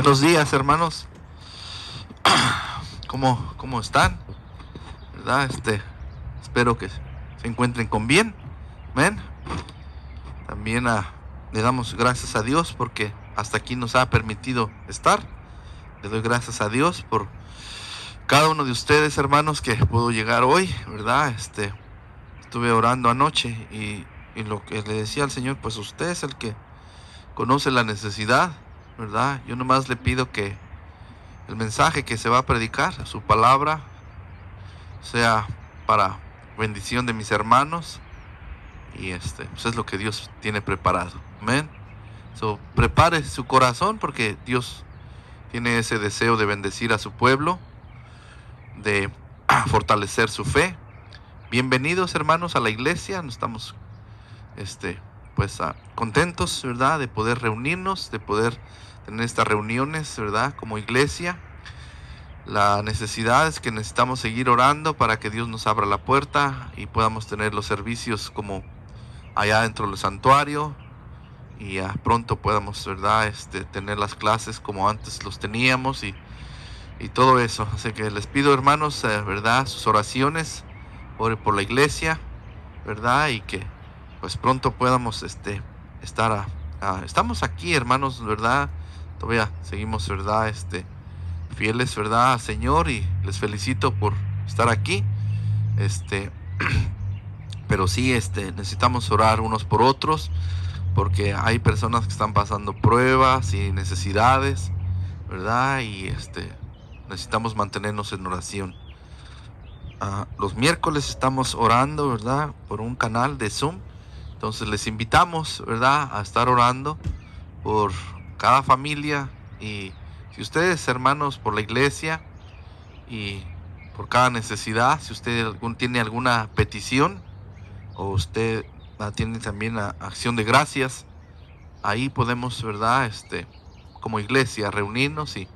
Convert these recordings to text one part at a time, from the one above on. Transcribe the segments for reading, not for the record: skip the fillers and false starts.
Buenos días, hermanos. ¿Cómo están? ¿Verdad? Espero que se encuentren con bien. Amén. También le damos gracias a Dios porque hasta aquí nos ha permitido estar. Le doy gracias a Dios por cada uno de ustedes, hermanos, que pudo llegar hoy, ¿verdad? Estuve orando anoche y lo que le decía al Señor, pues usted es el que conoce la necesidad, ¿verdad? Yo nomás le pido que el mensaje que se va a predicar, su palabra, sea para bendición de mis hermanos y pues es lo que Dios tiene preparado. Amén. Prepare su corazón porque Dios tiene ese deseo de bendecir a su pueblo, de fortalecer su fe. Bienvenidos, hermanos, a la iglesia. Estamos pues contentos, ¿verdad?, de poder reunirnos, de poder tener estas reuniones, ¿verdad?, como iglesia. La necesidad es que necesitamos seguir orando para que Dios nos abra la puerta y podamos tener los servicios como allá dentro del santuario y pronto podamos, ¿verdad?, tener las clases como antes los teníamos y todo eso. Así que les pido, hermanos, ¿verdad?, sus oraciones, ore por la iglesia, ¿verdad?, y que pues pronto podamos estar estamos aquí, hermanos, ¿verdad? Todavía seguimos, ¿verdad?, fieles, ¿verdad?, Señor, y les felicito por estar aquí. Pero sí, necesitamos orar unos por otros, porque hay personas que están pasando pruebas y necesidades, ¿verdad? Y necesitamos mantenernos en oración. Los miércoles estamos orando, ¿verdad?, por un canal de Zoom. Entonces les invitamos, ¿verdad?, a estar orando por cada familia y si ustedes, hermanos, por la iglesia y por cada necesidad, si usted tiene alguna petición o usted tiene también acción de gracias, ahí podemos, ¿verdad?, como iglesia reunirnos y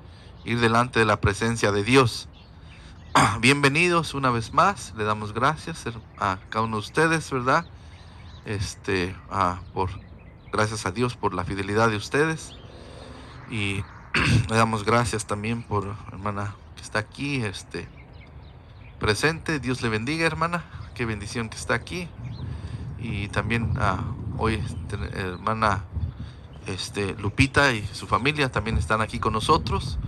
ir delante de la presencia de Dios. Bienvenidos una vez más, le damos gracias a cada uno de ustedes, ¿verdad? Gracias a Dios por la fidelidad de ustedes y le damos gracias también por hermana que está aquí, presente. Dios le bendiga, hermana, qué bendición que está aquí. Y también hoy hermana Lupita y su familia también están aquí con nosotros,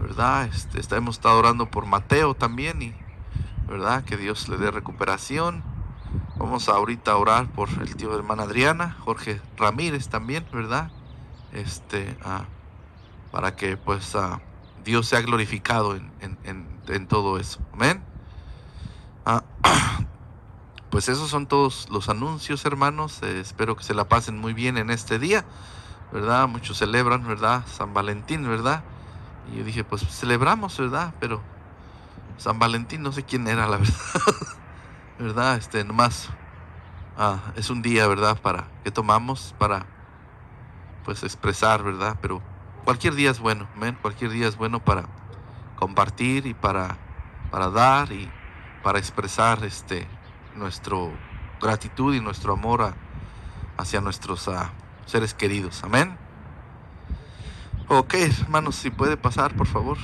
¿verdad? Hemos estado orando por Mateo también y, ¿verdad?, que Dios le dé recuperación. Vamos ahorita a orar por el tío de hermana Adriana, Jorge Ramírez también, ¿verdad? Para que pues Dios sea glorificado en todo eso. Amén. Pues esos son todos los anuncios, hermanos. Espero que se la pasen muy bien en este día, ¿verdad? Muchos celebran, ¿verdad?, San Valentín, ¿verdad? Y yo dije, pues celebramos, ¿verdad? Pero San Valentín no sé quién era, la verdad. ¿Verdad? Nomás es un día, ¿verdad?, que tomamos para pues expresar, ¿verdad? Pero cualquier día es bueno, amén. Cualquier día es bueno para compartir y para dar y para expresar nuestro gratitud y nuestro amor hacia nuestros seres queridos. Amén. Ok, hermanos, si puede pasar, por favor.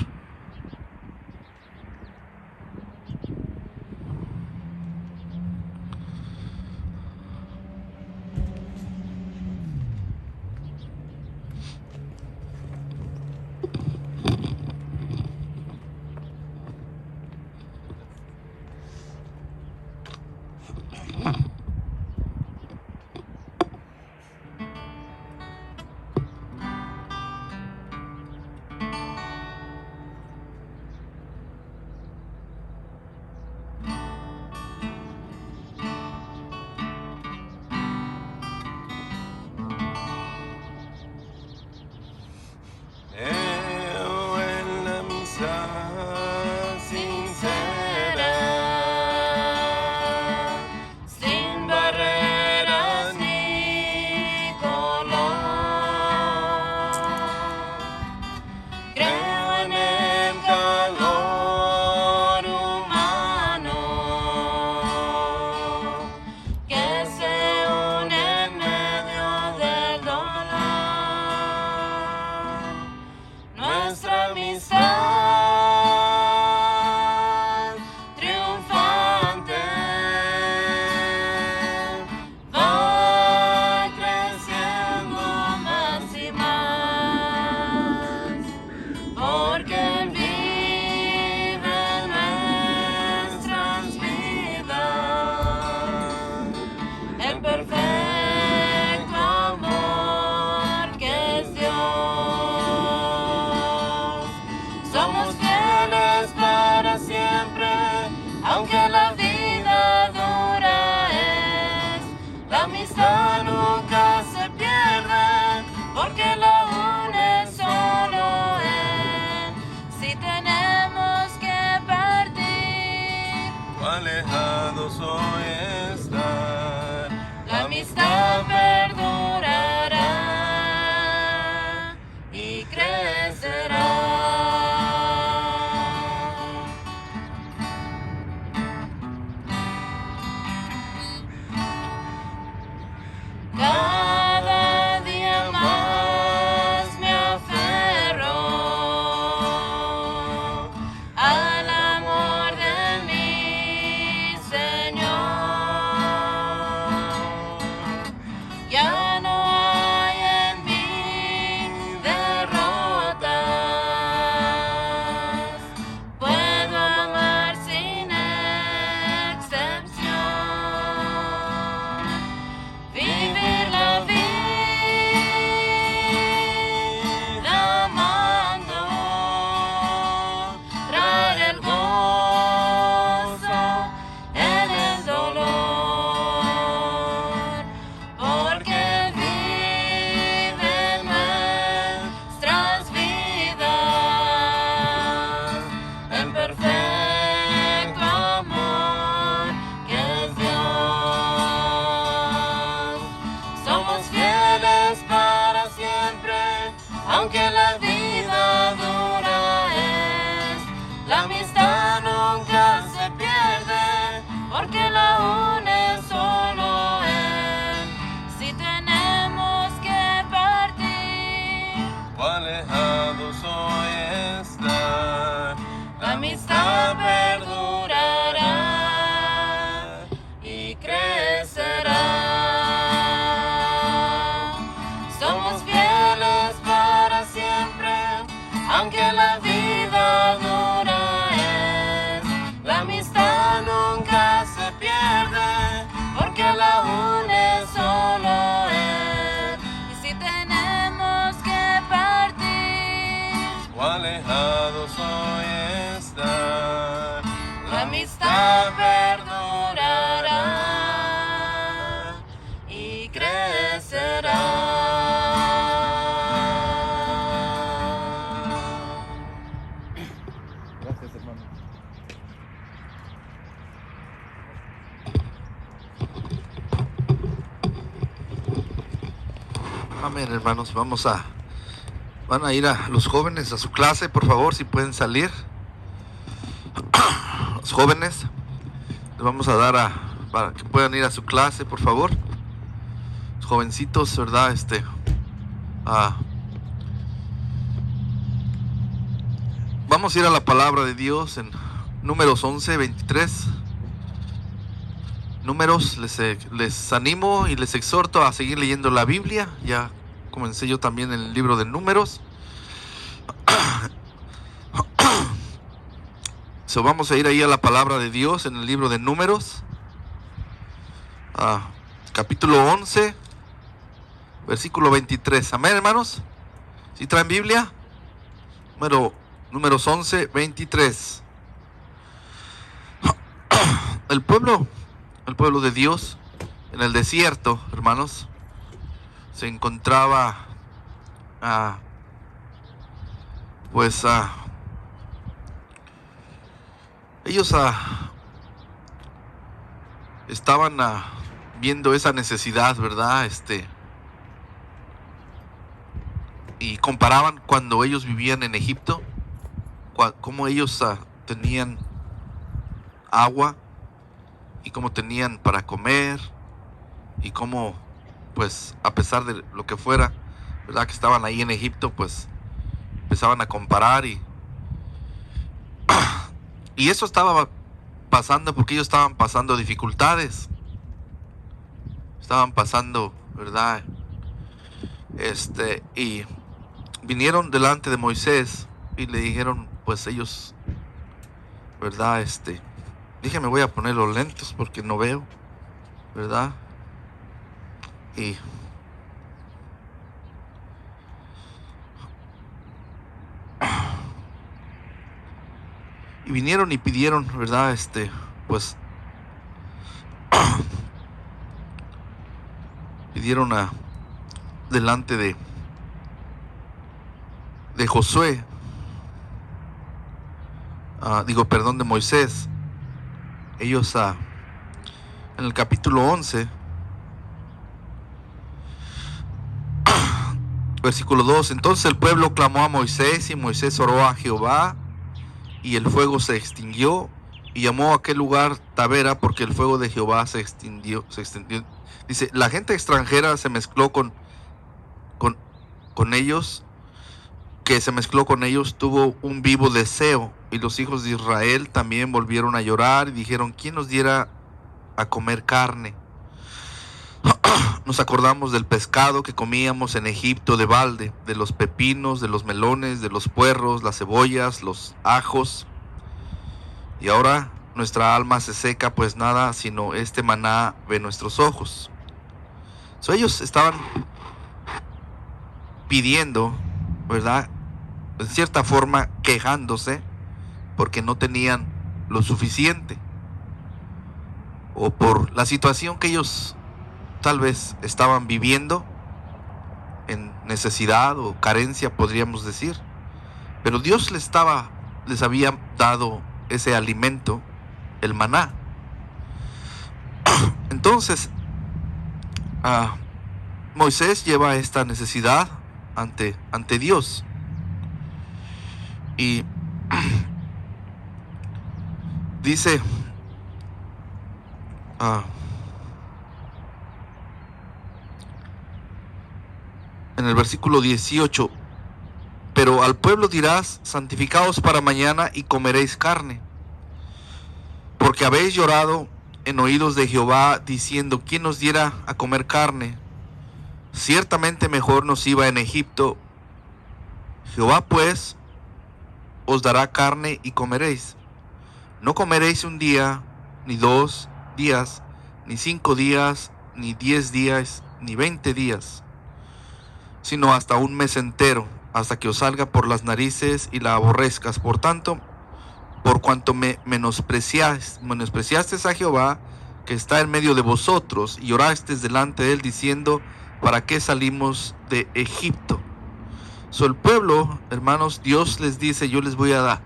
Amén, hermanos. Van a ir a los jóvenes a su clase, por favor, si pueden salir. Los jóvenes, les vamos a dar para que puedan ir a su clase, por favor. Los jovencitos, ¿verdad? Vamos a ir a la palabra de Dios en Números 11, 23. Números, les animo y les exhorto a seguir leyendo la Biblia. Ya comencé yo también en el libro de Números. Vamos a ir ahí a la palabra de Dios en el libro de Números, capítulo 11, versículo 23. Amén, hermanos. ¿Sí traen Biblia? Números 11, 23. El pueblo de Dios en el desierto, hermanos, se encontraba ellos estaban viendo esa necesidad, ¿verdad? Y comparaban cuando ellos vivían en Egipto, cómo ellos tenían agua y cómo tenían para comer, y cómo, pues, a pesar de lo que fuera, ¿verdad?, que estaban ahí en Egipto, pues empezaban a comparar y eso estaba pasando porque ellos estaban pasando dificultades, estaban pasando, ¿verdad? Y vinieron delante de Moisés y le dijeron, pues ellos, ¿verdad? Dije, me voy a poner los lentes porque no veo, ¿verdad? Y vinieron y pidieron, ¿verdad? Pues pidieron delante de Josué, de Moisés. Ellos en el capítulo 11, versículo 2, entonces el pueblo clamó a Moisés y Moisés oró a Jehová y el fuego se extinguió, y llamó a aquel lugar Tabera porque el fuego de Jehová se extendió. Dice, la gente extranjera se mezcló con ellos, que se mezcló con ellos, tuvo un vivo deseo, y los hijos de Israel también volvieron a llorar y dijeron, ¿quién nos diera a comer carne? Nos acordamos del pescado que comíamos en Egipto de balde, de los pepinos, de los melones, de los puerros, las cebollas, los ajos. Y ahora nuestra alma se seca, pues nada sino este maná ve nuestros ojos. Ellos estaban pidiendo, ¿verdad?, en cierta forma quejándose porque no tenían lo suficiente, o por la situación que ellos tal vez estaban viviendo en necesidad o carencia, podríamos decir. Pero Dios les había dado ese alimento, el maná. Entonces Moisés lleva esta necesidad ante Dios, y dice en el versículo 18, pero al pueblo dirás, santificaos para mañana y comeréis carne, porque habéis llorado en oídos de Jehová, diciendo, ¿quién nos diera a comer carne? Ciertamente mejor nos iba en Egipto. Jehová pues os dará carne y comeréis. No comeréis un día, ni 2 días, ni 5 días, ni 10 días, ni 20 días, sino hasta un mes entero, hasta que os salga por las narices y la aborrezcas. Por tanto, por cuanto me menospreciasteis a Jehová, que está en medio de vosotros, y orasteis delante de él, diciendo, ¿para qué salimos de Egipto? El pueblo, hermanos, Dios les dice, yo les voy a dar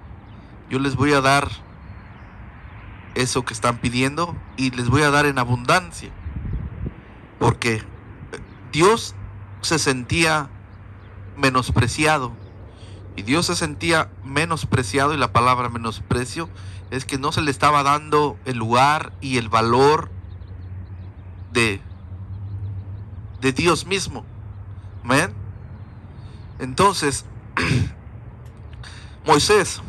eso que están pidiendo, y les voy a dar en abundancia, porque Dios se sentía menospreciado. Y Dios se sentía menospreciado, y la palabra menosprecio es que no se le estaba dando el lugar y el valor de Dios mismo. Amén. Entonces, Moisés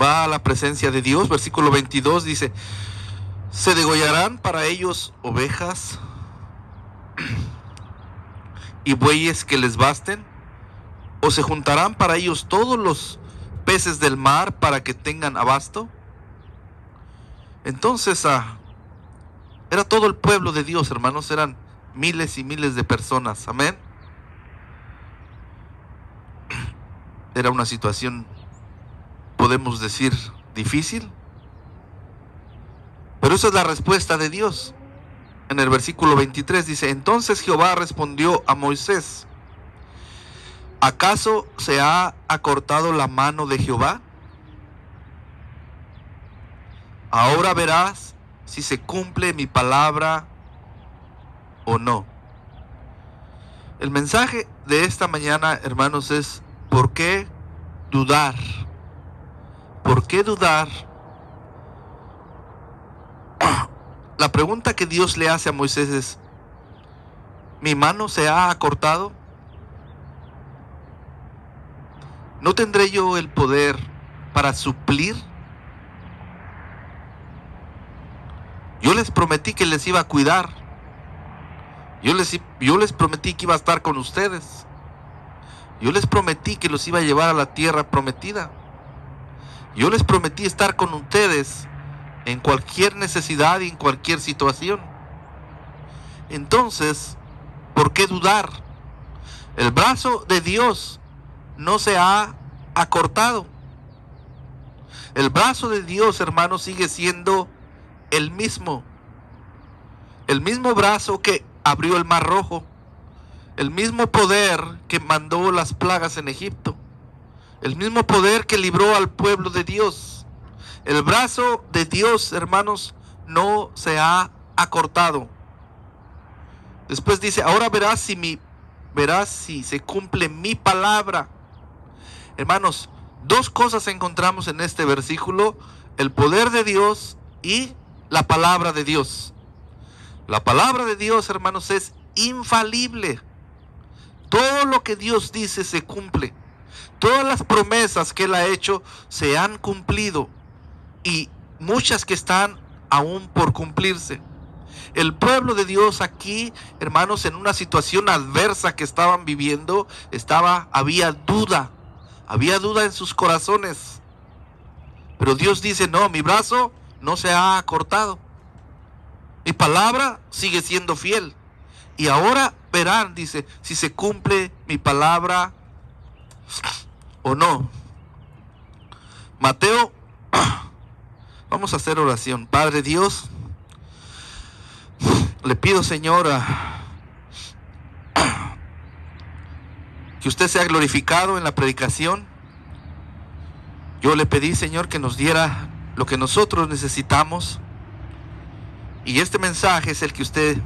va a la presencia de Dios. Versículo 22 dice: ¿se degollarán para ellos ovejas y bueyes que les basten? ¿O se juntarán para ellos todos los peces del mar para que tengan abasto? Entonces, era todo el pueblo de Dios, hermanos. Eran miles y miles de personas. Amén. Era una situación, podemos decir, difícil. Pero esa es la respuesta de Dios. En el versículo 23 dice: entonces Jehová respondió a Moisés: ¿acaso se ha acortado la mano de Jehová? Ahora verás si se cumple mi palabra o no. El mensaje de esta mañana, hermanos, es: ¿por qué dudar? ¿Por qué dudar? La pregunta que Dios le hace a Moisés es: ¿mi mano se ha acortado? ¿No tendré yo el poder para suplir? Yo les prometí que les iba a cuidar. Yo les prometí que iba a estar con ustedes. Yo les prometí que los iba a llevar a la tierra prometida. Yo les prometí estar con ustedes en cualquier necesidad y en cualquier situación. Entonces, ¿por qué dudar? El brazo de Dios no se ha acortado. El brazo de Dios, hermanos, sigue siendo el mismo. El mismo brazo que abrió el Mar Rojo. El mismo poder que mandó las plagas en Egipto. El mismo poder que libró al pueblo de Dios. El brazo de Dios, hermanos, no se ha acortado. Después dice: ahora verás si se cumple mi palabra. Hermanos, dos cosas encontramos en este versículo: el poder de Dios y la palabra de Dios. La palabra de Dios, hermanos, es infalible. Todo lo que Dios dice se cumple. Todas las promesas que Él ha hecho se han cumplido, y muchas que están aún por cumplirse. El pueblo de Dios aquí, hermanos, en una situación adversa que estaban viviendo, había duda en sus corazones. Pero Dios dice: no, mi brazo no se ha acortado. Mi palabra sigue siendo fiel. Y ahora verán, dice, si se cumple mi palabra o no. Mateo, vamos a hacer oración. Padre Dios, le pido, Señor, que usted sea glorificado en la predicación. Yo le pedí, Señor, que nos diera lo que nosotros necesitamos. Y este mensaje es el que usted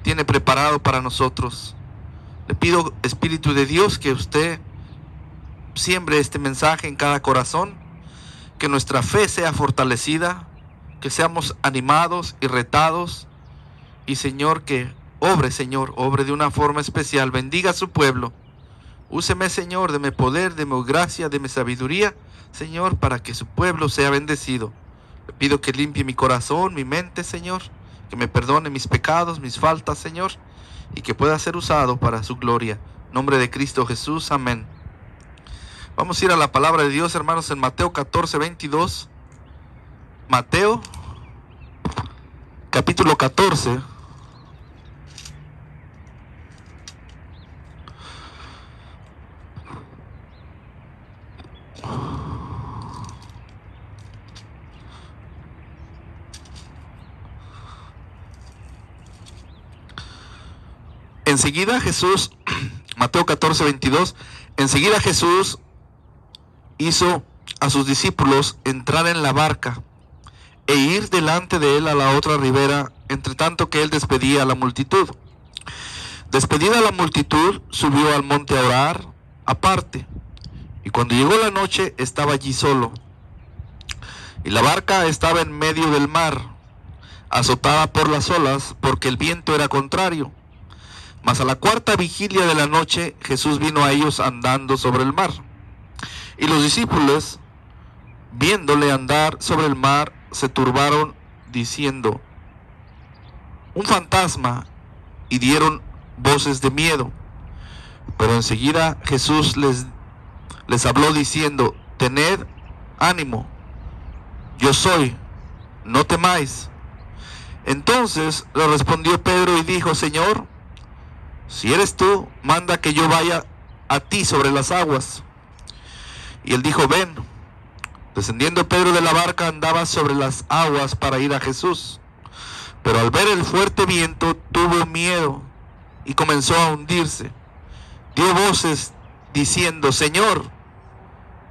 tiene preparado para nosotros. Le pido, Espíritu de Dios, que usted siembre este mensaje en cada corazón, que nuestra fe sea fortalecida, que seamos animados y retados, y Señor, que obre de una forma especial. Bendiga a su pueblo. Úseme, Señor, deme poder, deme gracia, deme sabiduría, Señor, para que su pueblo sea bendecido. Le pido que limpie mi corazón, mi mente, Señor, que me perdone mis pecados, mis faltas, Señor, y que pueda ser usado para su gloria. En nombre de Cristo Jesús, amén. Vamos a ir a la palabra de Dios, hermanos, en Mateo 14, 22. Mateo, capítulo 14. Enseguida Jesús, Mateo 14, 22, enseguida Jesús hizo a sus discípulos entrar en la barca e ir delante de él a la otra ribera, entre tanto que él despedía a la multitud. Despedida la multitud, subió al monte a orar aparte. Y cuando llegó la noche, estaba allí solo. Y la barca estaba en medio del mar, azotada por las olas, porque el viento era contrario. Mas a la cuarta vigilia de la noche, Jesús vino a ellos andando sobre el mar. Y los discípulos, viéndole andar sobre el mar, se turbaron, diciendo: un fantasma, y dieron voces de miedo. Pero enseguida Jesús les habló diciendo: tened ánimo, yo soy, no temáis. Entonces le respondió Pedro y dijo: Señor, si eres tú, manda que yo vaya a ti sobre las aguas. Y él dijo: ven. Descendiendo Pedro de la barca, andaba sobre las aguas para ir a Jesús. Pero al ver el fuerte viento, tuvo miedo y comenzó a hundirse. Dio voces diciendo: Señor,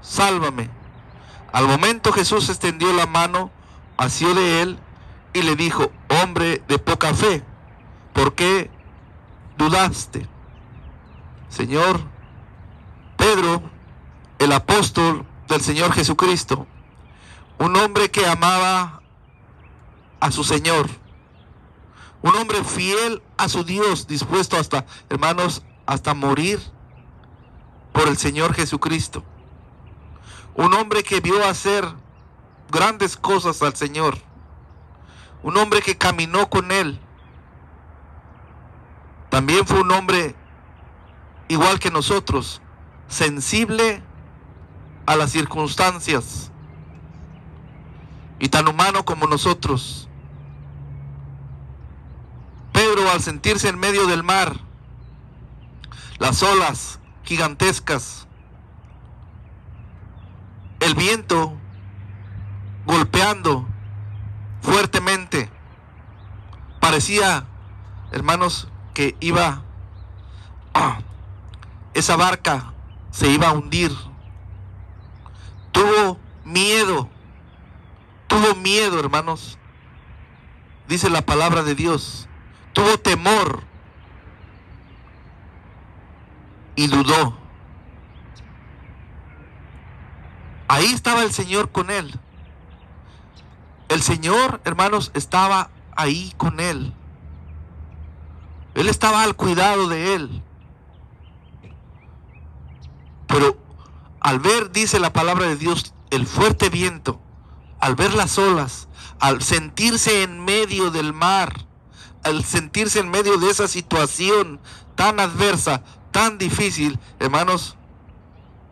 sálvame. Al momento Jesús extendió la mano, asió de él y le dijo: hombre de poca fe, ¿por qué dudaste? Señor, Pedro, el apóstol del Señor Jesucristo, un hombre que amaba a su Señor, un hombre fiel a su Dios, dispuesto hasta, hermanos, hasta morir por el Señor Jesucristo, un hombre que vio hacer grandes cosas al Señor, un hombre que caminó con Él. También fue un hombre igual que nosotros, sensible a las circunstancias y tan humano como nosotros. Pedro, al sentirse en medio del mar, las olas gigantescas, el viento golpeando fuertemente, parecía, hermanos, que esa barca se iba a hundir. Tuvo miedo, hermanos. Dice la palabra de Dios, tuvo temor y dudó. Ahí estaba el Señor con él. El Señor, hermanos, estaba ahí con él. Él estaba al cuidado de él. Pero al ver, dice la palabra de Dios, el fuerte viento, al ver las olas, al sentirse en medio del mar, al sentirse en medio de esa situación tan adversa, tan difícil, hermanos,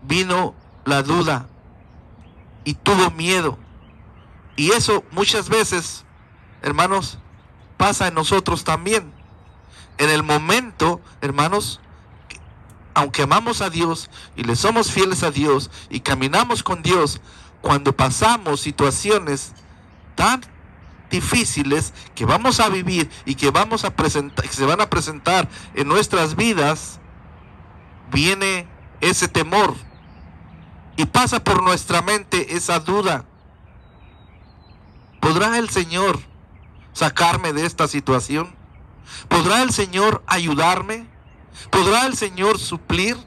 vino la duda y tuvo miedo. Y eso muchas veces, hermanos, pasa en nosotros también. En el momento, hermanos, aunque amamos a Dios y le somos fieles a Dios y caminamos con Dios, cuando pasamos situaciones tan difíciles que vamos a vivir y que vamos a presentar, que se van a presentar en nuestras vidas, viene ese temor y pasa por nuestra mente esa duda. ¿Podrá el Señor sacarme de esta situación? ¿Podrá el Señor ayudarme? ¿Podrá el Señor suplir?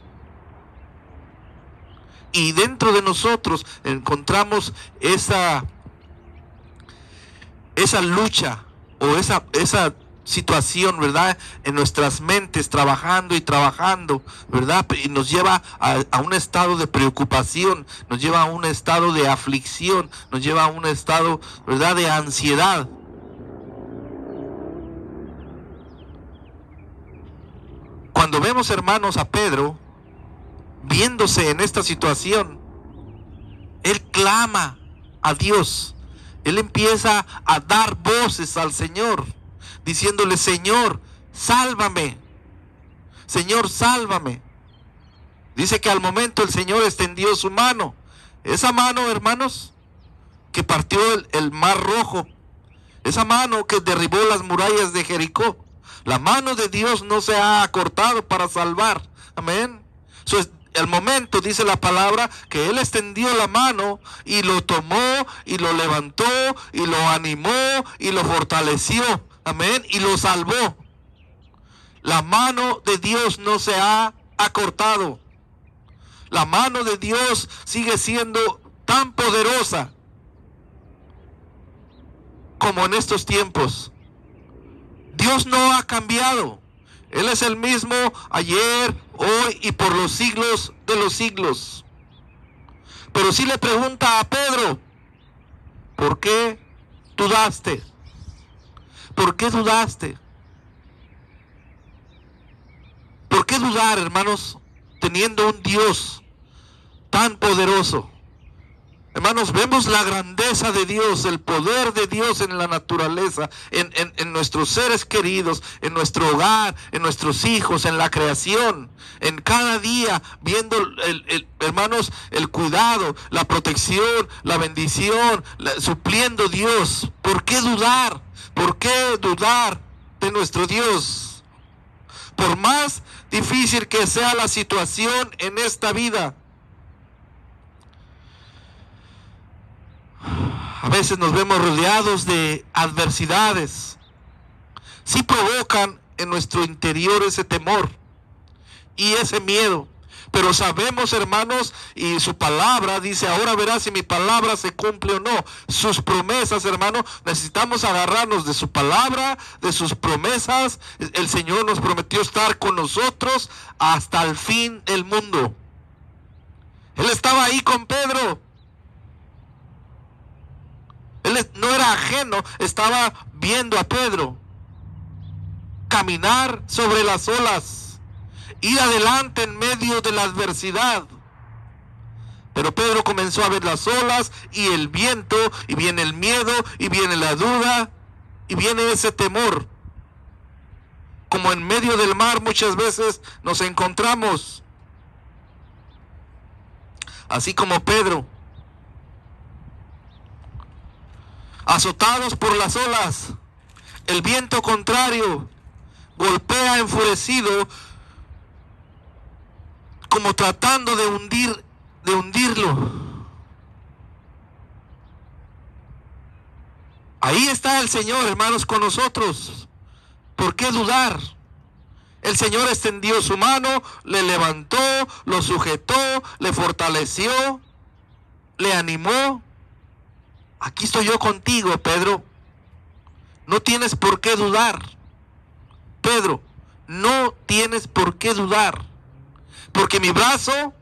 Y dentro de nosotros encontramos esa lucha o esa situación, ¿verdad? En nuestras mentes, trabajando y trabajando, ¿verdad? Y nos lleva a un estado de preocupación, nos lleva a un estado de aflicción, nos lleva a un estado, ¿verdad?, de ansiedad. Cuando vemos, hermanos, a Pedro viéndose en esta situación, él clama a Dios. Él empieza a dar voces al Señor, diciéndole: Señor, sálvame. Señor, sálvame. Dice que al momento el Señor extendió su mano. Esa mano, hermanos, que partió el mar Rojo. Esa mano que derribó las murallas de Jericó. La mano de Dios no se ha acortado para salvar. Amén. El momento, dice la palabra, que Él extendió la mano y lo tomó y lo levantó y lo animó y lo fortaleció. Amén. Y lo salvó. La mano de Dios no se ha acortado. La mano de Dios sigue siendo tan poderosa como en estos tiempos. Dios no ha cambiado. Él es el mismo ayer, hoy y por los siglos de los siglos. Pero sí le pregunta a Pedro, ¿por qué dudaste? ¿Por qué dudaste? ¿Por qué dudar, hermanos, teniendo un Dios tan poderoso? Hermanos, vemos la grandeza de Dios, el poder de Dios en la naturaleza, en nuestros seres queridos, en nuestro hogar, en nuestros hijos, en la creación, en cada día, viendo, hermanos, el cuidado, la protección, la bendición, supliendo Dios. ¿Por qué dudar? ¿Por qué dudar de nuestro Dios? Por más difícil que sea la situación en esta vida, a veces nos vemos rodeados de adversidades. Sí provocan en nuestro interior ese temor y ese miedo. Pero sabemos, hermanos, y su palabra dice, ahora verás si mi palabra se cumple o no. Sus promesas, hermanos, necesitamos agarrarnos de su palabra, de sus promesas. El Señor nos prometió estar con nosotros hasta el fin del mundo. Él estaba ahí con Pedro. Él no era ajeno, estaba viendo a Pedro caminar sobre las olas, ir adelante en medio de la adversidad. Pero Pedro comenzó a ver las olas y el viento, y viene el miedo, y viene la duda, y viene ese temor. Como en medio del mar muchas veces nos encontramos. Así como Pedro, azotados por las olas, el viento contrario golpea enfurecido, como tratando de hundirlo. Ahí está el Señor, hermanos, con nosotros. ¿Por qué dudar? El Señor extendió su mano, le levantó, lo sujetó, le fortaleció, le animó. Aquí estoy yo contigo, Pedro. No tienes por qué dudar. Pedro, no tienes por qué dudar. Porque mi brazo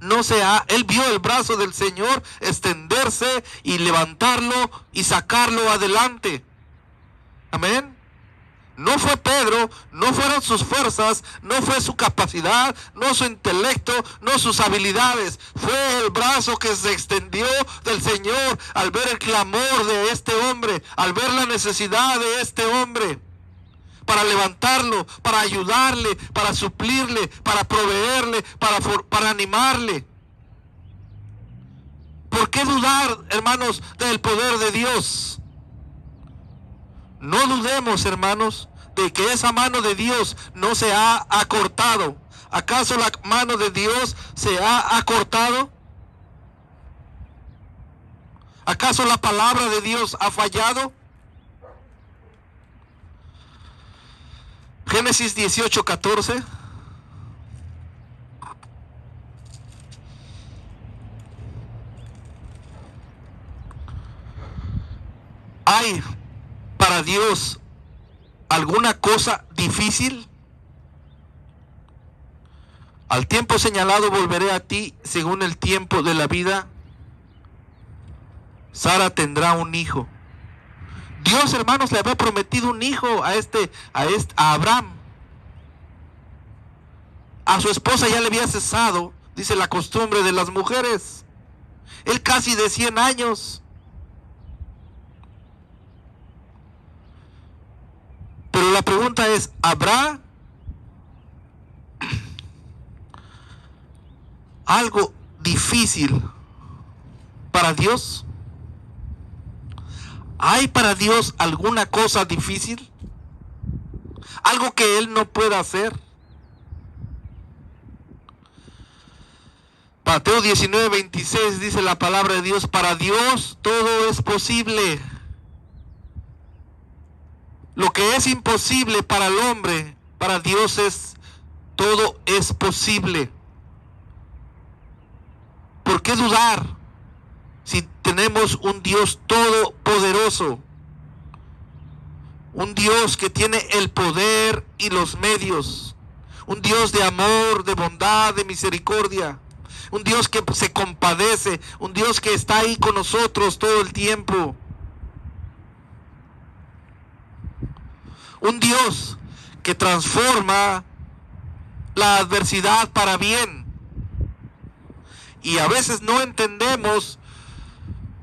no se ha... Él vio el brazo del Señor extenderse y levantarlo y sacarlo adelante. Amén. No fue Pedro, no fueron sus fuerzas, no fue su capacidad, no su intelecto, no sus habilidades. Fue el brazo que se extendió del Señor al ver el clamor de este hombre, al ver la necesidad de este hombre, para levantarlo, para ayudarle, para suplirle, para proveerle, para animarle. ¿Por qué dudar, hermanos, del poder de Dios? No dudemos, hermanos, de que esa mano de Dios no se ha acortado. ¿Acaso la mano de Dios se ha acortado? ¿Acaso la palabra de Dios ha fallado? Génesis 18:14. ¿Hay para Dios alguna cosa difícil? Al tiempo señalado volveré a ti según el tiempo de la vida. Sara tendrá un hijo. Dios, hermanos, le había prometido un hijo a Abraham. A su esposa ya le había cesado, dice, la costumbre de las mujeres. Él casi de 100 años. Pero la pregunta es, ¿habrá algo difícil para Dios? ¿Hay para Dios alguna cosa difícil? ¿Algo que Él no pueda hacer? Mateo 19:26 dice la palabra de Dios, para Dios todo es posible. Lo que es imposible para el hombre, para Dios todo es posible. ¿Por qué dudar si tenemos un Dios todopoderoso? Un Dios que tiene el poder y los medios. Un Dios de amor, de bondad, de misericordia. Un Dios que se compadece. Un Dios que está ahí con nosotros todo el tiempo. Un Dios que transforma la adversidad para bien. Y a veces no entendemos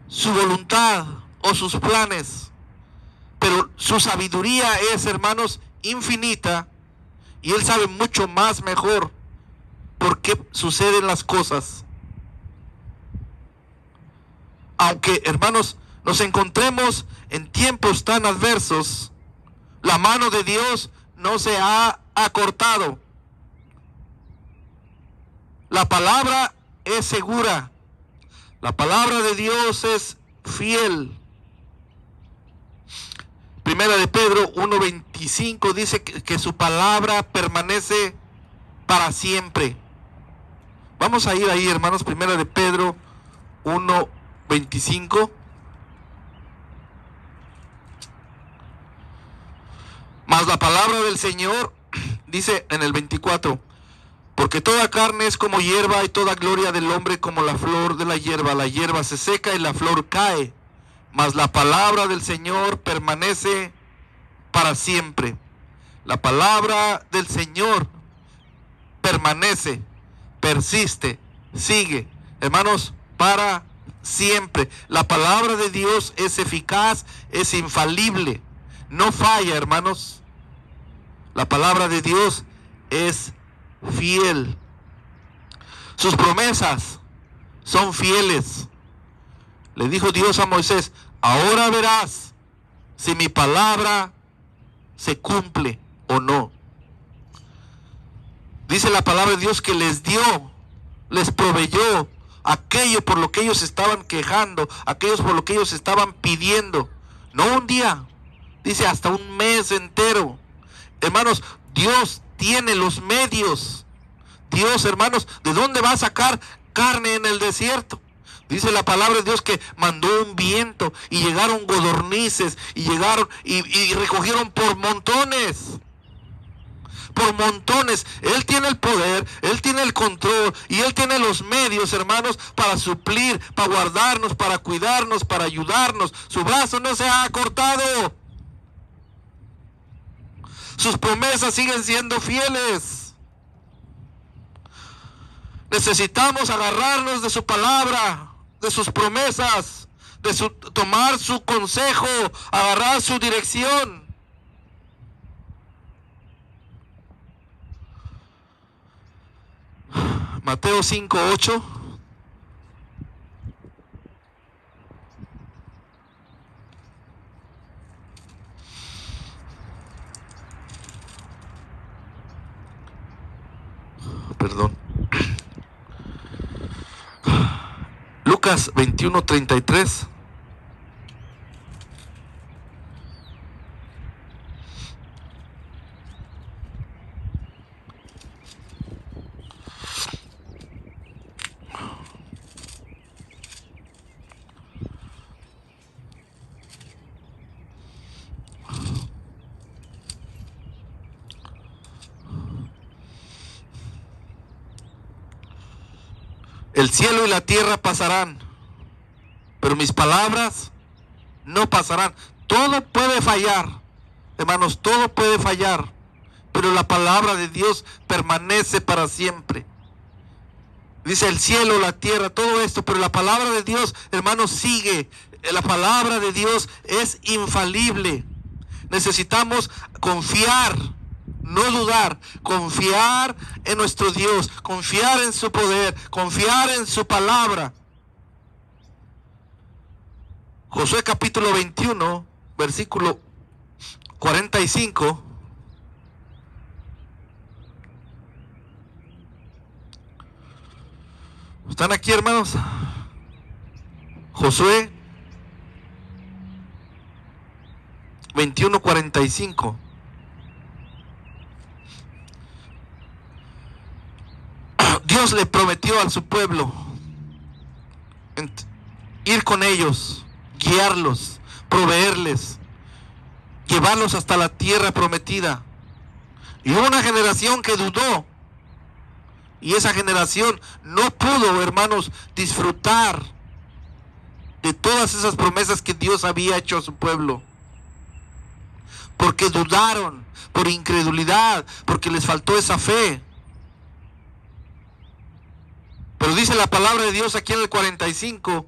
su voluntad o sus planes. Pero su sabiduría es, hermanos, infinita. Y Él sabe mucho más mejor por qué suceden las cosas. Aunque, hermanos, nos encontremos en tiempos tan adversos, la mano de Dios no se ha acortado. La palabra es segura. La palabra de Dios es fiel. Primera de Pedro 1:25 dice que su palabra permanece para siempre. Vamos a ir ahí, hermanos, Primera de Pedro 1:25. Mas la palabra del Señor, dice en el 24, porque toda carne es como hierba y toda gloria del hombre como la flor de la hierba. La hierba se seca y la flor cae, mas la palabra del Señor permanece para siempre. La palabra del Señor permanece, persiste, sigue, hermanos, para siempre. La palabra de Dios es eficaz, es infalible, no falla, hermanos. La palabra de Dios es fiel. Sus promesas son fieles. Le dijo Dios a Moisés: ahora verás si mi palabra se cumple o no. Dice la palabra de Dios que les dio, les proveyó aquello por lo que ellos estaban quejando, aquellos por lo que ellos estaban pidiendo. No un día, dice hasta un mes entero. Hermanos, Dios tiene los medios. Dios, hermanos, ¿de dónde va a sacar carne en el desierto? Dice la palabra de Dios que mandó un viento y llegaron codornices y llegaron y recogieron por montones. Por montones. Él tiene el poder, Él tiene el control y Él tiene los medios, hermanos, para suplir, para guardarnos, para cuidarnos, para ayudarnos. Su brazo no se ha cortado. Sus promesas siguen siendo fieles. Necesitamos agarrarnos de su palabra, de sus promesas, tomar su consejo, agarrar su dirección. Mateo 5:8. Perdón. Lucas 21:33. El cielo y la tierra pasarán, pero mis palabras no pasarán. Todo puede fallar, hermanos, todo puede fallar, pero la palabra de Dios permanece para siempre. Dice el cielo, la tierra, todo esto, pero la palabra de Dios, hermanos, sigue. La palabra de Dios es infalible. Necesitamos confiar, no dudar, confiar en nuestro Dios, confiar en su poder, confiar en su palabra. Josué capítulo 21, versículo 45. ¿Están aquí, hermanos? Josué 21:45. Dios le prometió a su pueblo ir con ellos, guiarlos, proveerles, llevarlos hasta la tierra prometida. Y hubo una generación que dudó, y esa generación no pudo, hermanos, disfrutar de todas esas promesas que Dios había hecho a su pueblo, porque dudaron, por incredulidad, porque les faltó esa fe. Pero dice la palabra de Dios aquí en el 45,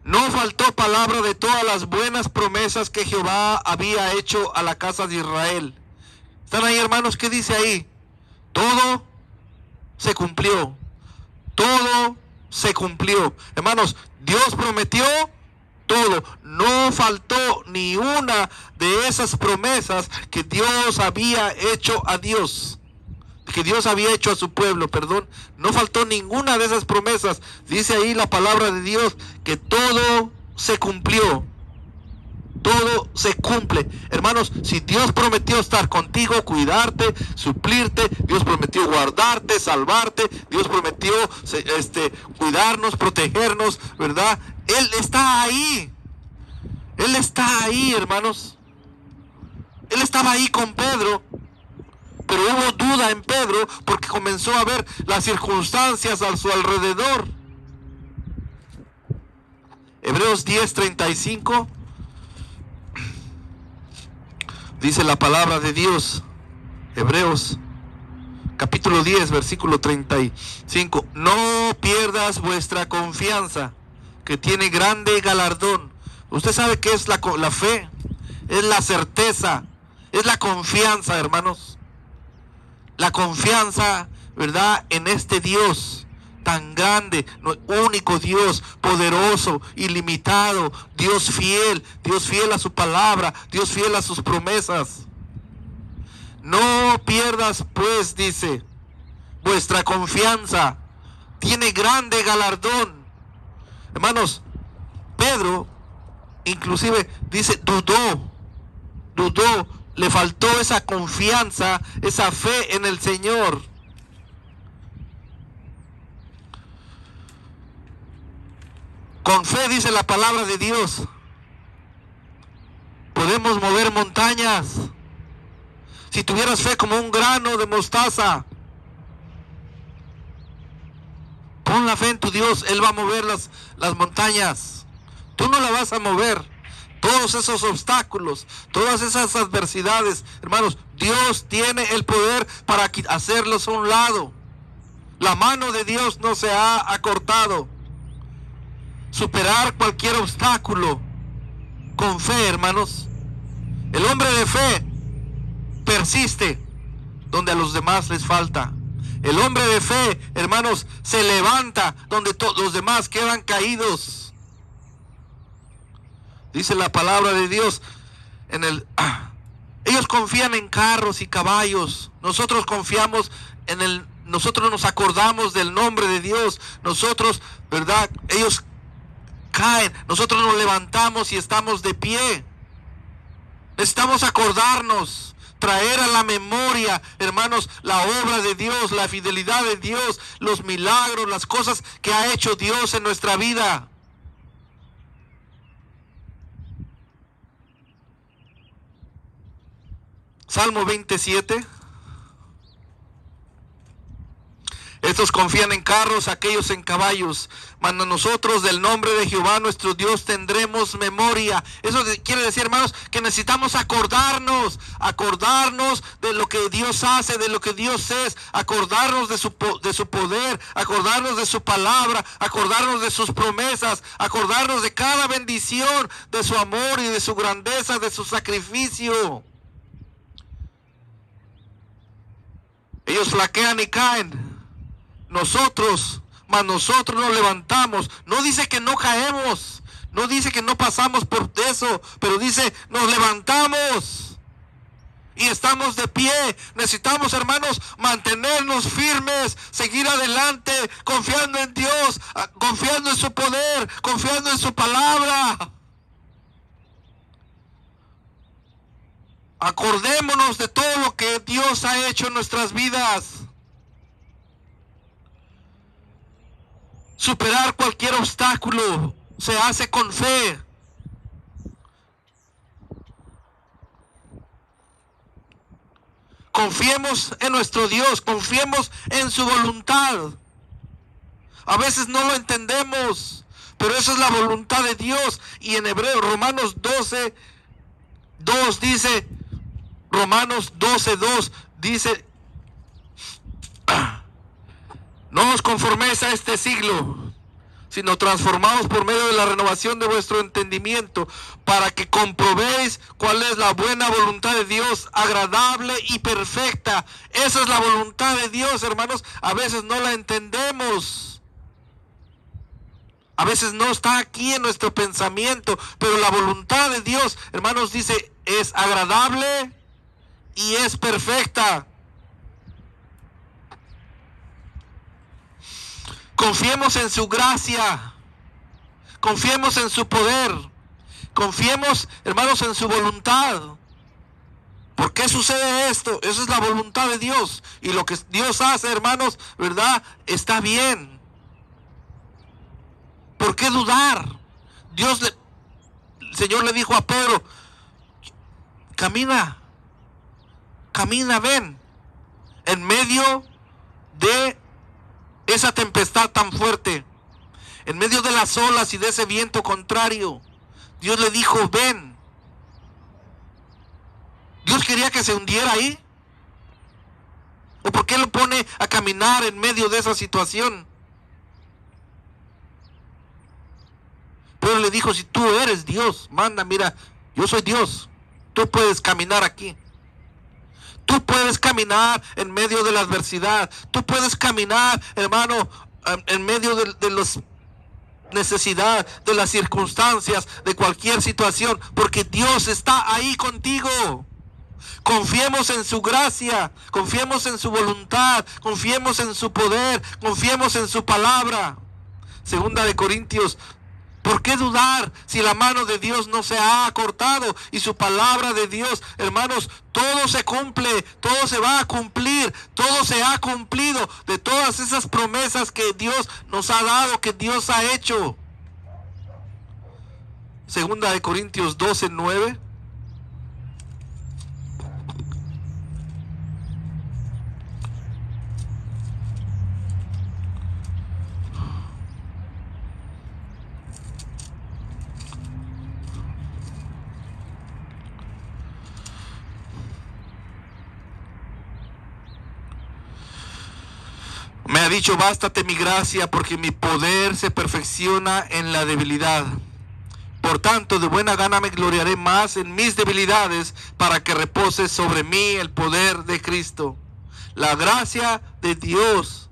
no faltó palabra de todas las buenas promesas que Jehová había hecho a la casa de Israel. ¿Están ahí, hermanos? ¿Qué dice ahí? Todo se cumplió. Todo se cumplió. Hermanos, Dios prometió todo. No faltó ni una de esas promesas que Dios había hecho a Dios. Que Dios había hecho a su pueblo, perdón. No faltó ninguna de esas promesas. Dice ahí la palabra de Dios que todo se cumplió. Todo se cumple. Hermanos, si Dios prometió estar contigo, cuidarte, suplirte, Dios prometió guardarte, salvarte, Dios prometió cuidarnos, protegernos, ¿verdad? Él está ahí. Él está ahí, hermanos. Él estaba ahí con Pedro, pero hubo duda en Pedro porque comenzó a ver las circunstancias a su alrededor. Hebreos 10:35 dice la palabra de Dios. Hebreos capítulo 10, versículo 35. No pierdas vuestra confianza, que tiene grande galardón. Usted sabe qué es la fe. Es la certeza, es la confianza, hermanos. La confianza, ¿verdad?, en este Dios tan grande, único Dios, poderoso, ilimitado, Dios fiel a su palabra, Dios fiel a sus promesas. No pierdas, pues, dice, vuestra confianza, tiene grande galardón. Hermanos, Pedro, inclusive, dice, dudó, le faltó esa confianza, esa fe en el Señor. Con fe, dice la palabra de Dios, podemos mover montañas. Si tuvieras fe como un grano de mostaza, pon la fe en tu Dios, Él va a mover las montañas. Tú no la vas a mover. Todos esos obstáculos, todas esas adversidades, hermanos, Dios tiene el poder para hacerlos a un lado. La mano de Dios no se ha acortado. Superar cualquier obstáculo con fe, hermanos. El hombre de fe persiste donde a los demás les falta. El hombre de fe, hermanos, se levanta donde los demás quedan caídos. Dice la palabra de Dios ellos confían en carros y caballos. Nosotros confiamos nosotros nos acordamos del nombre de Dios. Nosotros, ¿verdad? Ellos caen, nosotros nos levantamos y estamos de pie. Necesitamos acordarnos, traer a la memoria, hermanos, la obra de Dios, la fidelidad de Dios, los milagros, las cosas que ha hecho Dios en nuestra vida. Salmo 27. Estos confían en carros, aquellos en caballos, mas nosotros del nombre de Jehová nuestro Dios tendremos memoria. Eso quiere decir, hermanos, que necesitamos acordarnos de lo que Dios hace, de lo que Dios es, acordarnos de su poder, acordarnos de su palabra, acordarnos de sus promesas, acordarnos de cada bendición, de su amor y de su grandeza, de su sacrificio. Ellos flaquean y caen. Nosotros nos levantamos. No dice que no caemos, no dice que no pasamos por eso, pero dice nos levantamos y estamos de pie. Necesitamos, hermanos, mantenernos firmes, seguir adelante, confiando en Dios, confiando en su poder, confiando en su palabra. Acordémonos de todo lo que Dios ha hecho en nuestras vidas. Superar cualquier obstáculo se hace con fe. Confiemos en nuestro Dios, confiemos en su voluntad. A veces no lo entendemos, pero esa es la voluntad de Dios. Y en Hebreos, Romanos 12:2 dice, Romanos 12:2 dice, no os conforméis a este siglo, sino transformaos por medio de la renovación de vuestro entendimiento, para que comprobéis cuál es la buena voluntad de Dios, agradable y perfecta. Esa es la voluntad de Dios, hermanos. A veces no la entendemos. A veces no está aquí en nuestro pensamiento, pero la voluntad de Dios, hermanos, dice, es agradable y es perfecta. Confiemos en su gracia, confiemos en su poder, confiemos, hermanos, en su voluntad. ¿Por qué sucede esto? Esa es la voluntad de Dios. Y lo que Dios hace, hermanos, ¿verdad? Está bien. ¿Por qué dudar? El Señor le dijo a Pedro, camina, ven, en medio de esa tempestad tan fuerte, en medio de las olas y de ese viento contrario. Dios le dijo, ven. ¿Dios quería que se hundiera ahí? ¿O por qué lo pone a caminar en medio de esa situación? Pero le dijo, si tú eres Dios, manda, mira, yo soy Dios, tú puedes caminar aquí. Tú puedes caminar en medio de la adversidad. Tú puedes caminar, hermano, en medio de las necesidad, de las circunstancias, de cualquier situación, porque Dios está ahí contigo. Confiemos en su gracia, confiemos en su voluntad, confiemos en su poder, confiemos en su palabra. Segunda de Corintios, ¿por qué dudar si la mano de Dios no se ha acortado y su palabra de Dios, hermanos, todo se cumple, todo se va a cumplir, todo se ha cumplido de todas esas promesas que Dios nos ha dado, que Dios ha hecho? Segunda de Corintios 12:9. Me ha dicho, bástate mi gracia, porque mi poder se perfecciona en la debilidad. Por tanto, de buena gana me gloriaré más en mis debilidades, para que repose sobre mí el poder de Cristo. La gracia de Dios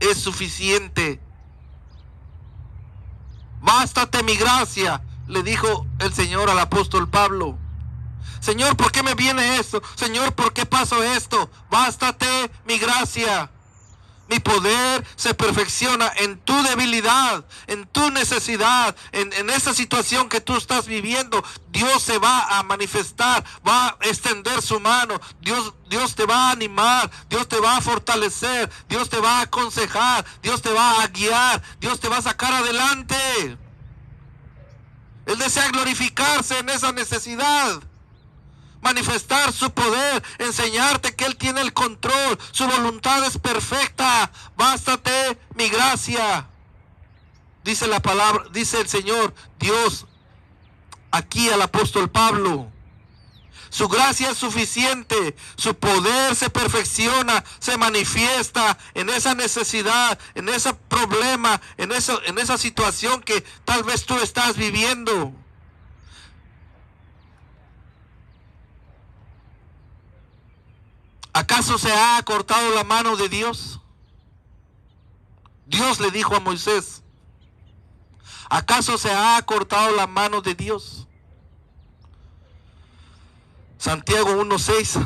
es suficiente. Bástate mi gracia, le dijo el Señor al apóstol Pablo. Señor, ¿por qué me viene esto? Señor, ¿por qué pasó esto? Bástate mi gracia. Mi poder se perfecciona en tu debilidad, en tu necesidad, en esa situación que tú estás viviendo. Dios se va a manifestar, va a extender su mano. Dios te va a animar, Dios te va a fortalecer, Dios te va a aconsejar, Dios te va a guiar, Dios te va a sacar adelante. Él desea glorificarse en esa necesidad, manifestar su poder, enseñarte que Él tiene el control, su voluntad es perfecta. Bástate mi gracia, dice la palabra, dice el Señor Dios aquí al apóstol Pablo. Su gracia es suficiente, su poder se perfecciona, se manifiesta en esa necesidad, en ese problema, en esa situación que tal vez tú estás viviendo. ¿Acaso se ha acortado la mano de Dios? Dios le dijo a Moisés, ¿acaso se ha acortado la mano de Dios? Santiago 1:6.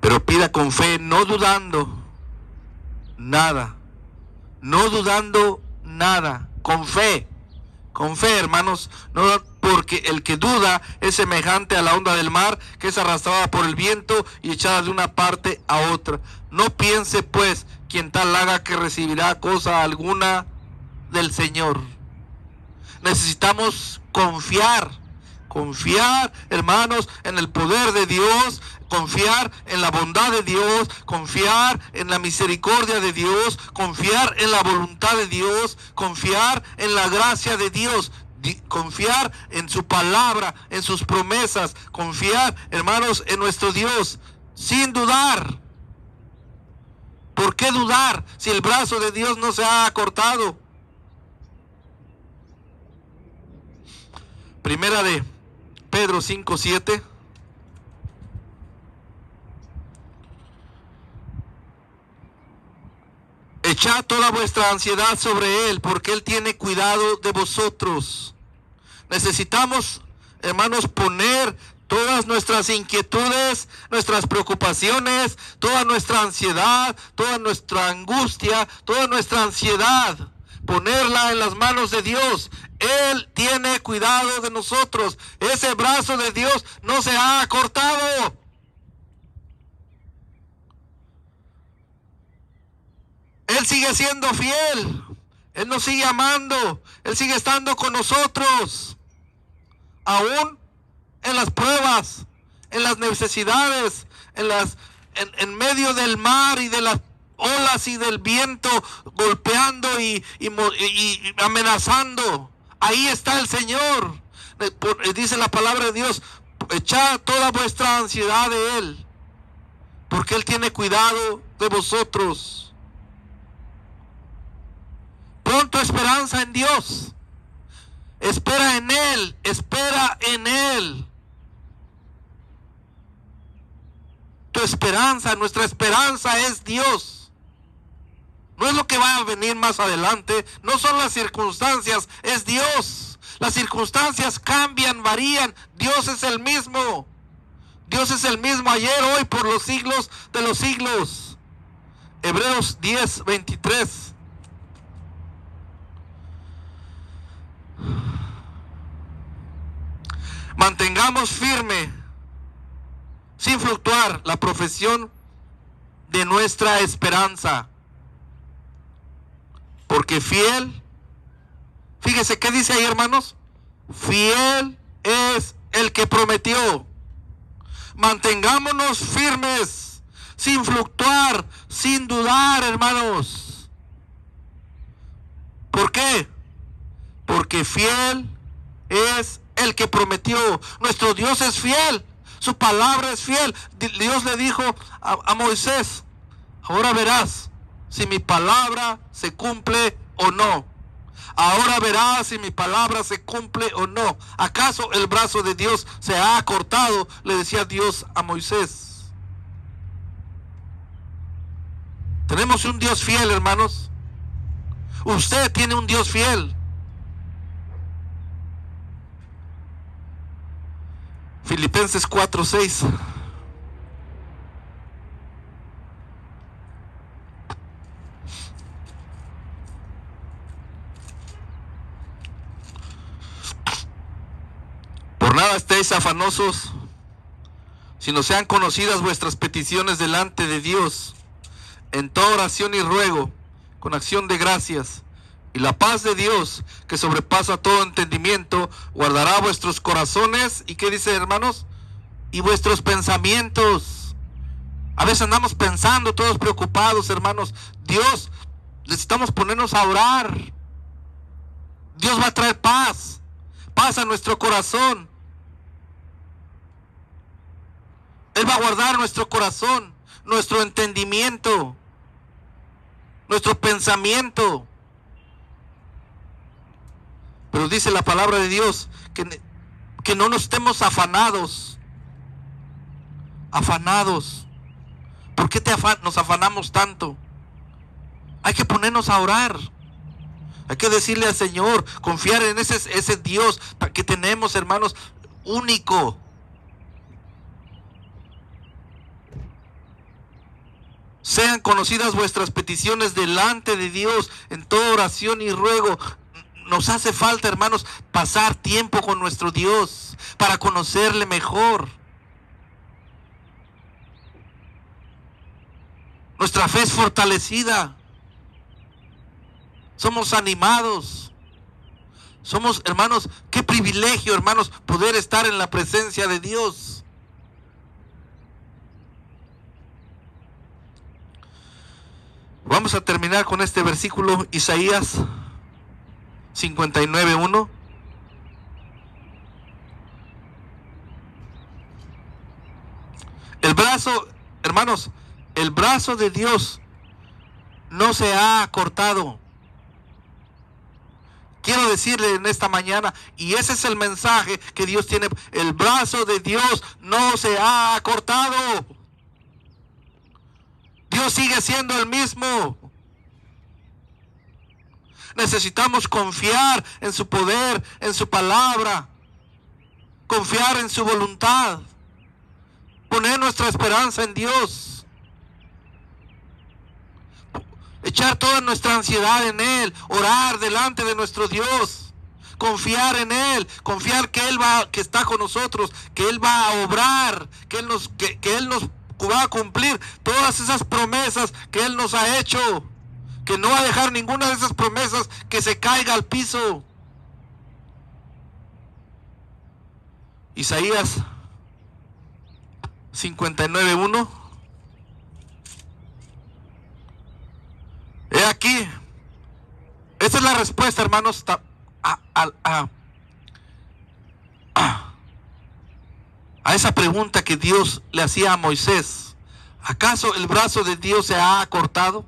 Pero pida con fe, no dudando nada, con fe, Con fe, hermanos, no, porque el que duda es semejante a la onda del mar, que es arrastrada por el viento y echada de una parte a otra. No piense, pues, quien tal haga que recibirá cosa alguna del Señor. Necesitamos confiar, hermanos, en el poder de Dios, confiar en la bondad de Dios, confiar en la misericordia de Dios, confiar en la voluntad de Dios, confiar en la gracia de Dios, confiar en su palabra, en sus promesas, confiar, hermanos, en nuestro Dios, sin dudar. ¿Por qué dudar si el brazo de Dios no se ha acortado? Primera de Pedro 5:7. Echad toda vuestra ansiedad sobre Él, porque Él tiene cuidado de vosotros. Necesitamos, hermanos, poner todas nuestras inquietudes, nuestras preocupaciones, toda nuestra ansiedad, toda nuestra angustia, toda nuestra ansiedad, ponerla en las manos de Dios. Él tiene cuidado de nosotros. Ese brazo de Dios no se ha acortado. Él sigue siendo fiel. Él nos sigue amando. Él sigue estando con nosotros. Aún en las pruebas, en las necesidades, en medio del mar y de las olas y del viento golpeando y amenazando. Ahí está el Señor. Dice la palabra de Dios: echad toda vuestra ansiedad de Él, porque Él tiene cuidado de vosotros. Pon tu esperanza en Dios. Espera en Él, espera en Él. Tu esperanza, nuestra esperanza es Dios. No es lo que va a venir más adelante, no son las circunstancias, es Dios. Las circunstancias cambian, varían, Dios es el mismo. Dios es el mismo ayer, hoy, por los siglos de los siglos. Hebreos 10:23. Mantengamos firme, sin fluctuar, la profesión de nuestra esperanza. Porque fiel, fíjese qué dice ahí, hermanos: fiel es el que prometió. Mantengámonos firmes, sin fluctuar, sin dudar, hermanos. ¿Por qué? Porque fiel es el que prometió. Nuestro Dios es fiel, su palabra es fiel. Dios le dijo a Moisés: ahora verás si mi palabra se cumple o no. Ahora verás si mi palabra se cumple o no. ¿Acaso el brazo de Dios se ha acortado?, le decía Dios a Moisés. Tenemos un Dios fiel, hermanos. Usted tiene un Dios fiel. Filipenses 4:6. Por nada estéis afanosos, sino sean conocidas vuestras peticiones delante de Dios, en toda oración y ruego, con acción de gracias. Y la paz de Dios, que sobrepasa todo entendimiento, guardará vuestros corazones. ¿Y qué dice, hermanos? Y vuestros pensamientos. A veces andamos pensando, todos preocupados, hermanos. Dios, necesitamos ponernos a orar. Dios va a traer paz. Paz a nuestro corazón. Él va a guardar nuestro corazón, nuestro entendimiento, nuestro pensamiento. Pero dice la palabra de Dios que no nos estemos afanados. Afanados. ¿Por qué nos afanamos tanto? Hay que ponernos a orar. Hay que decirle al Señor, confiar en ese Dios que tenemos, hermanos, único. Sean conocidas vuestras peticiones delante de Dios en toda oración y ruego. nos hace falta, hermanos, pasar tiempo con nuestro Dios para conocerle mejor. Nuestra fe es fortalecida. Somos animados. Somos, hermanos, qué privilegio, hermanos, poder estar en la presencia de Dios. Vamos a terminar con este versículo, Isaías 59:1. El brazo, hermanos, el brazo de Dios no se ha cortado. Quiero decirle en esta mañana, y ese es el mensaje que Dios tiene, el brazo de Dios no se ha cortado. Dios sigue siendo el mismo. Necesitamos confiar en su poder, en su palabra, confiar en su voluntad, poner nuestra esperanza en Dios. Echar toda nuestra ansiedad en Él, orar delante de nuestro Dios, confiar en Él, confiar que Él está con nosotros, que Él va a obrar, que Él nos va a cumplir todas esas promesas que Él nos ha hecho, que no va a dejar ninguna de esas promesas que se caiga al piso. Isaías 59:1. He aquí, esta es la respuesta, hermanos, a esa pregunta que Dios le hacía a Moisés. ¿Acaso el brazo de Dios se ha acortado?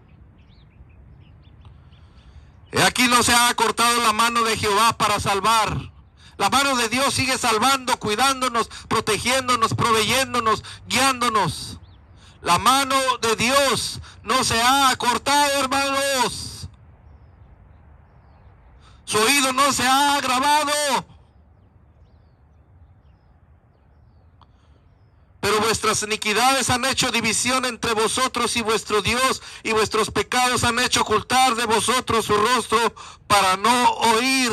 He aquí, no se ha acortado la mano de Jehová para salvar. La mano de Dios sigue salvando, cuidándonos, protegiéndonos, proveyéndonos, guiándonos. La mano de Dios no se ha acortado, hermanos. Su oído no se ha agravado. Pero vuestras iniquidades han hecho división entre vosotros y vuestro Dios, y vuestros pecados han hecho ocultar de vosotros su rostro para no oír.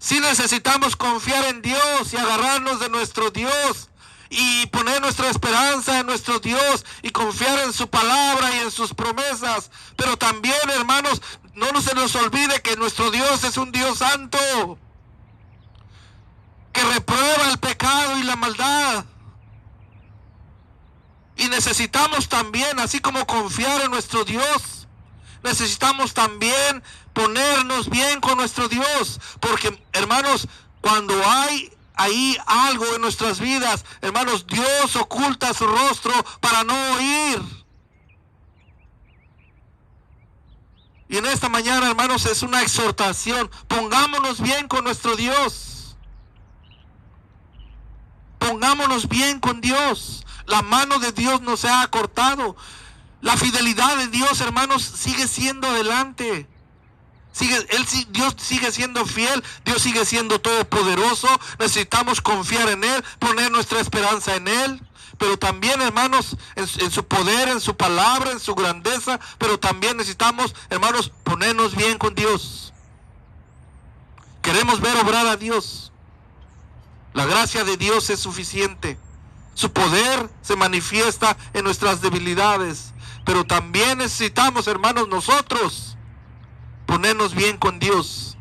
Si necesitamos confiar en Dios y agarrarnos de nuestro Dios y poner nuestra esperanza en nuestro Dios y confiar en su palabra y en sus promesas. Pero también, hermanos, no se nos olvide que nuestro Dios es un Dios santo, que reprueba el pecado y la maldad. Y necesitamos también, así como confiar en nuestro Dios, necesitamos también ponernos bien con nuestro Dios. Porque, hermanos, cuando hay ahí algo en nuestras vidas, hermanos, Dios oculta su rostro para no oír. Y en esta mañana, hermanos, es una exhortación. Pongámonos bien con nuestro Dios. Pongámonos bien con Dios. La mano de Dios no se ha cortado. La fidelidad de Dios, hermanos, sigue siendo adelante. Dios sigue siendo fiel. Dios sigue siendo todopoderoso. Necesitamos confiar en Él, poner nuestra esperanza en Él. Pero también, hermanos, en su poder, en su palabra, en su grandeza. Pero también necesitamos, hermanos, ponernos bien con Dios. Queremos ver obrar a Dios. La gracia de Dios es suficiente. Su poder se manifiesta en nuestras debilidades. Pero también necesitamos, hermanos, nosotros ponernos bien con Dios.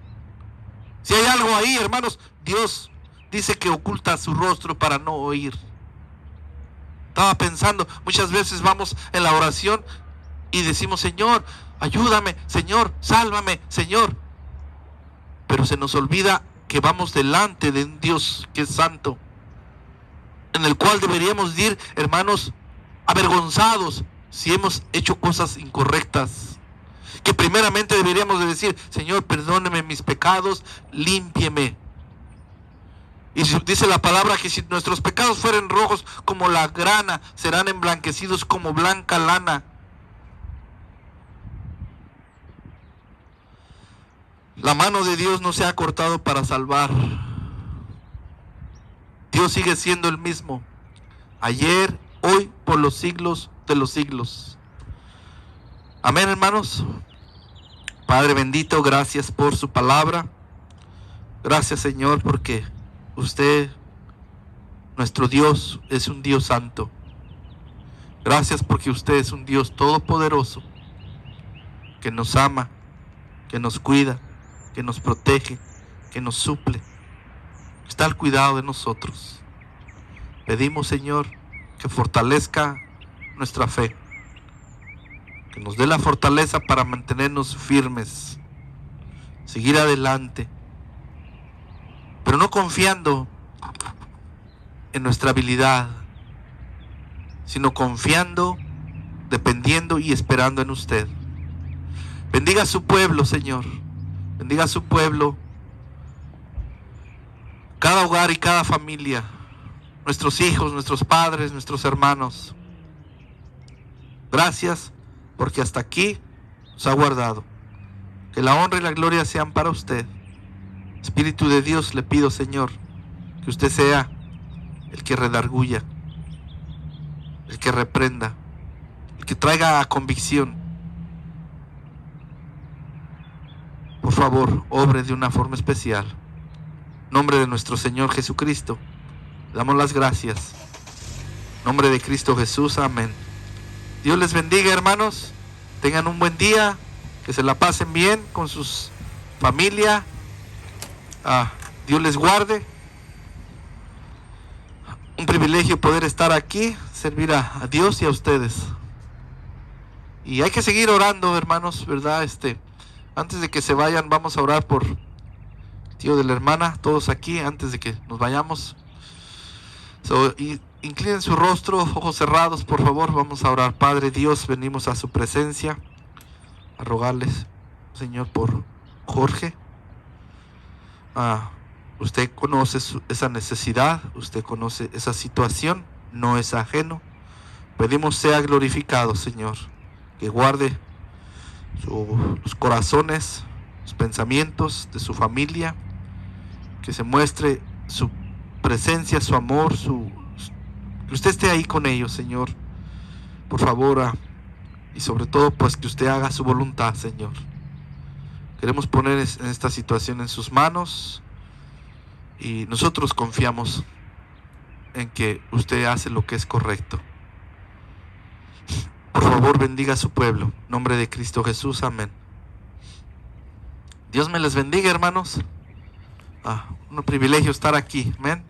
Si hay algo ahí, hermanos, Dios dice que oculta su rostro para no oír. Estaba pensando, muchas veces vamos en la oración y decimos: Señor, ayúdame, Señor, sálvame, Señor. Pero se nos olvida que vamos delante de un Dios que es santo, en el cual deberíamos ir, hermanos, avergonzados si hemos hecho cosas incorrectas. Que primeramente deberíamos de decir: Señor, perdóneme mis pecados, límpieme. Y dice la palabra que si nuestros pecados fueren rojos como la grana, serán emblanquecidos como blanca lana. La mano de Dios no se ha cortado para salvar. Dios sigue siendo el mismo, ayer, hoy, por los siglos de los siglos. Amén, hermanos. Padre bendito, gracias por su palabra. Gracias, Señor, porque usted, nuestro Dios, es un Dios santo. Gracias porque usted es un Dios todopoderoso, que nos ama, que nos cuida, que nos protege, que nos suple. Está al cuidado de nosotros. Pedimos, Señor, que fortalezca nuestra fe, que nos dé la fortaleza para mantenernos firmes, seguir adelante, pero no confiando en nuestra habilidad, sino confiando, dependiendo y esperando en usted. Bendiga a su pueblo, Señor. Bendiga a su pueblo, cada hogar y cada familia, nuestros hijos, nuestros padres, nuestros hermanos. Gracias porque hasta aquí nos ha guardado. Que la honra y la gloria sean para usted. Espíritu de Dios, le pido, Señor, que usted sea el que redarguya, el que reprenda, el que traiga a convicción. Por favor, obre de una forma especial. En nombre de nuestro Señor Jesucristo, le damos las gracias. En nombre de Cristo Jesús, amén. Dios les bendiga, hermanos. Tengan un buen día, que se la pasen bien con sus familia. Dios les guarde. Un privilegio poder estar aquí, servir a Dios y a ustedes. Y hay que seguir orando, hermanos, ¿verdad? Antes de que se vayan, vamos a orar por el tío de la hermana, todos aquí, antes de que nos vayamos. Inclinen su rostro, ojos cerrados, por favor. Vamos a orar. Padre Dios, venimos a su presencia a rogarles, Señor, por Jorge. Usted conoce esa necesidad, usted conoce esa situación, no es ajeno. Pedimos sea glorificado, Señor, que guarde los corazones, los pensamientos de su familia, que se muestre su presencia, su amor, que usted esté ahí con ellos, Señor, por favor, y sobre todo pues que usted haga su voluntad, Señor. Queremos poner en esta situación en sus manos y nosotros confiamos en que usted hace lo que es correcto. Por favor, bendiga a su pueblo. En nombre de Cristo Jesús, amén. Dios me les bendiga, hermanos. Un privilegio estar aquí, amén.